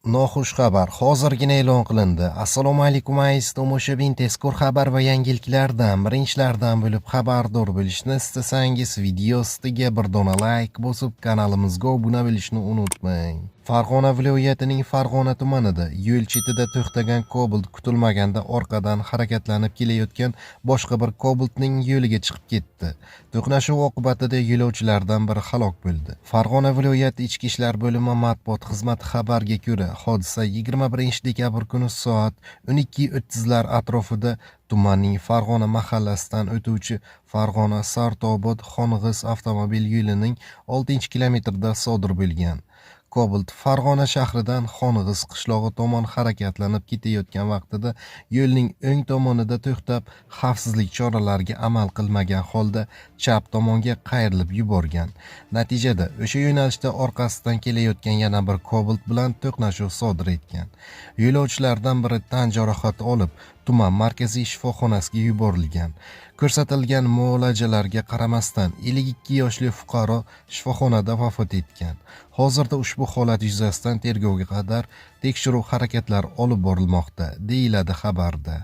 Noxush xabar hozirgina e'lon qilindi. Assalomu alaykum aziz tomoshabin, tezkor xabar va yangiliklardan birinchilardan bo'lib xabardor bo'lishni istasangiz video ostiga bir dona like bosib kanalimizga obuna bo'lishni unutmang. Farg'ona viloyatining Farg'ona tumanida yo'l chetida to'xtagan Cobalt kutilmaganda orqadan harakatlanib kelayotgan boshqa bir Cobaltning yo'liga chiqib ketdi. To'qnashuv oqibatida yo'lovchilardan biri halok bo'ldi. Farg'ona viloyati Ichki ishlar bo'limi matbuot xizmati xabarga ko'ra, hodisa 21-dekabr kuni soat 12:30lar atrofida tumanning Farg'ona mahallasidan o'tuvchi Farg'ona-Sartobod Xong'is avtomobil yo'lining 6-kilometrida sodir bo'lgan. Cobalt Farg'ona shahridan Xong'is qishlog'i tomon harakatlanib ketayotgan vaqtida yo'lning o'ng tomonida to'xtab, xavfsizlik choralariga amal qilmagan holda chap tomonga qayrilib yuborgan. Natijada o'sha yo'nalishda orqasidan kelayotgan yana bir Cobalt bilan to'qnashuv sodir etgan. Yo'lovchilardan biri tan jarohati olib, tuman markaziy shifoxonasiga yuborilgan. Ko'rsatilgan muolajalarga qaramasdan 52 yoshli fuqaro shifoxonada vafot etgan. Hozirda ushbu holat yuzasidan tergovga qadar tekshiruv harakatlari olib borilmoqda, deyiladi xabarda.